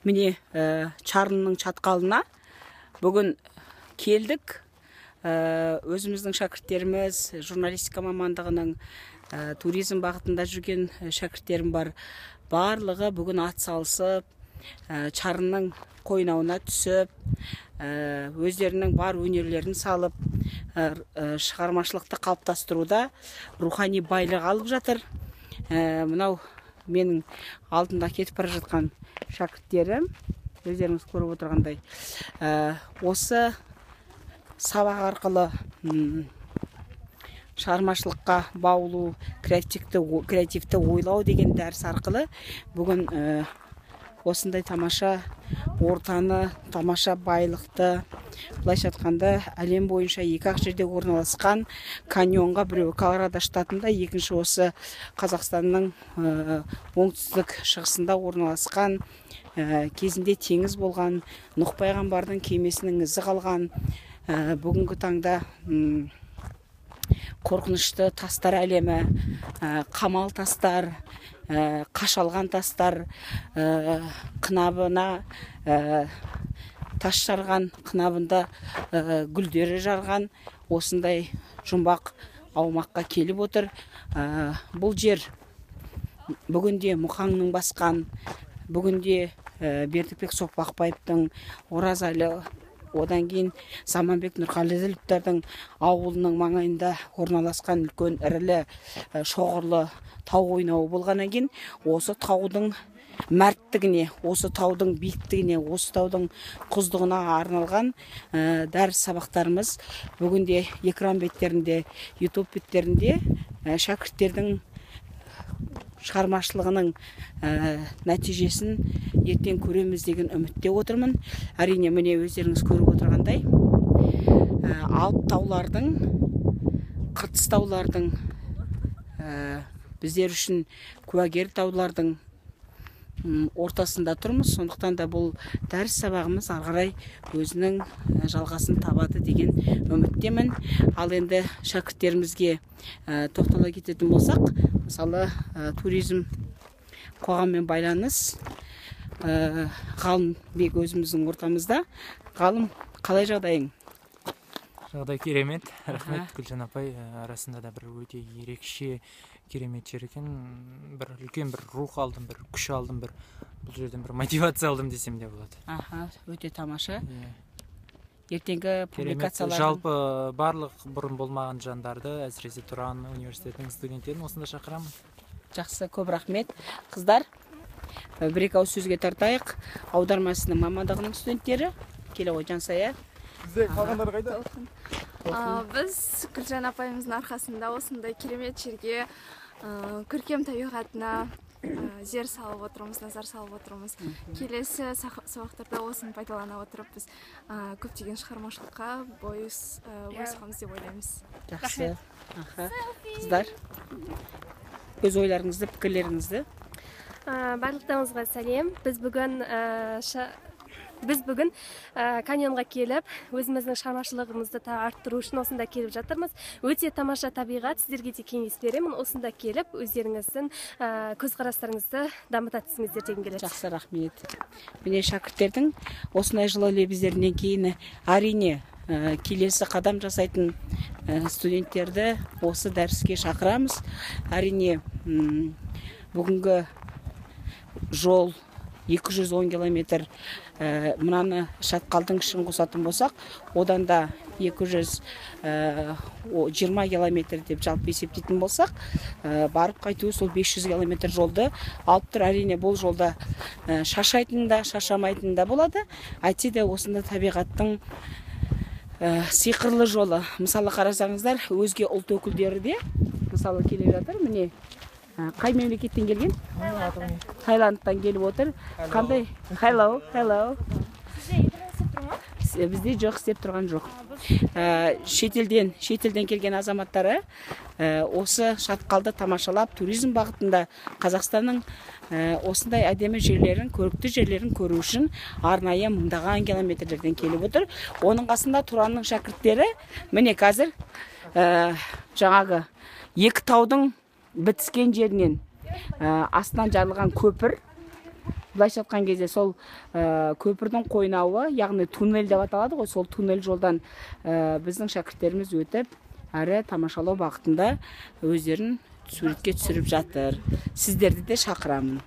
Міне Чарынның шатқалына бүгін келдік. Өзіміздің шәкірттеріміз, журналистика мамандығының туризм бағытында жүрген шәкірттерім бар. Барлығы бүгін ат салысып, Чарынның қойнауына түсіп, өздерінің бар өнерлерін салып, шығармашылықты қалыптастыруда рухани байлық алып жатыр. Мынау менің алдында кетіп бара жатқан шәкірттерім, өздеріңіз көріп отырғандай, осы сабақ арқылы шығармашылыққа баулу, креативті ойлау деген дәріс арқылы бүгін осындай тамаша ортаны, тамаша байлықты, былайша айтқанда әлем бойынша екі-ақ жерде орналасқан каньонға, біреуі Колорадо штатында, екінші осы Қазақстанның оңтүстік шығысында орналасқан, кезінде теңіз болған, Нұх пайғамбардың кемесінің ізі қалған, бүгінгі таңда қорқынышты тастар әлемі, қамал тастар, қашалған тастар, қынабына тас жарған, қынабында гүлдері жарған осындай жұмбақ аумаққа келіп отыр. Бұл жер бүгінде Мұқаңның басқан, бүгінде Бердібек Соқпақбаевтың, Оразалы, одан кейін Заманбек Нұрқалиділовтардың ауылының маңайында орналасқан үлкен ірілі шоғырлы тау ойнауы болғаннан кейін, осы таудың мәрттігіне, осы таудың биіктігіне, осы таудың құздығына арналған дәріс сабақтарымыз бүгінде экран беттерінде, YouTube беттерінде шәкірттердің шығармашылығының нәтижесін ертең көреміз деген үмітте отырмын. Әрине, міне өздеріңіз көріп отырғандай, Алып таулардың, Қыртыс таулардың, біздер үшін куәгер таулардың ортасында тұрмыз. Сондықтан да бұл дәріс сабағымыз ары қарай өзінің жалғасын табады деген үміттемін. Ал енді шәкірттерімізге тоқтала кететін болсақ, мысалы туризм қоғаммен байланыс Ғалымбек өзіміздің ортамызда. Ғалым, қалай жағдайың? Жағдай керемет, рахмет. Гүлжан апай, арасында да бір өте ерекше керемет жер екен. Бір үлкен бір рух алдым, бір күш алдым, бір бұл жерден бір мотивация алдым десем де болады. Өте тамаша. Ертеңгі публикациялардың... Жалпы барлық бұрын болмаған жандарды, әсіресе Тұран университетінің студенттерін осында шақырамын. Жақсы, көп рахмет. Қыздар, бір-екі ауыз сөзге тартайық. Аудармасының мамандығының студенттері. Келе ғой, Жансая. Бізде қалғандар қайда? Біз Гүлжан апайымыздың арқасында осындай керемет жерге, көркем табиғатына зер салып отырмыз, назар салып отырмыз. Келесі сабақтарда осыны пайдалана отырып, біз көптеген шығармашылыққа бойысқанбыз деп ойлаймыз. Жақсы. Қыздар, өз ойларыңызды, пікірлеріңізді. Барлықтарыңызға сәлем. Біз бүгін каньонға келіп, өзіміздің шығармашылығымызды арттыру үшін осында келіп жатырмыз. Өте тамаша табиғат, сіздерге де кеңес беремін. Осында келіп, өздеріңіздің көзқарастарыңызды дамыта түсіңіздер деген келеді. Жақсы, рахмет. Міне шәкірттердің осындай жылы лебіздерінен кейін әрине келесі қадам жасайтын студенттерді осы дәріске шақырамыз. Әрине бүгінгі жол 210 километр, мынаны шатқалдың ішін қосатын болсақ, одан да 220 километр деп жалпы есептейтін болсақ, барып қайтуы сол 500 километр жолды алып тұр. Әрине бұл жолда шаршайтын да, шаршамайтын да болады. Әйтсе де осында табиғаттың сиқырлы жолы. Мысалы қарасаңыздар, өзге ұлт өкілдері де мысалы келе жатыр. Міне қай мемлекеттен келген? Таиландтан келіп отыр. Қандай? Hello. Бізде жоқ, істеп тұрған жоқ. Шетелден келген азаматтары осы шатқалды тамашалап, туризм бағытында Қазақстанның осындай әдемі жерлерін, көрікті жерлерін көру үшін арнайы мыңдаған километрлерден келіп отыр. Оның қасында Туранның шәкірттері, міне қазір жаңағы екі таудың бітіскен жерінен астынан жарылған көпір былайша айтқан кезде сол көпірдің қойнауы, яғни туннель деп аталады ғой, сол туннель жолдан біздің шәкірттеріміз өтіп, әрі тамашалау бағытында өздерін суретке түсіріп жатыр. Сіздерді де шақырамын.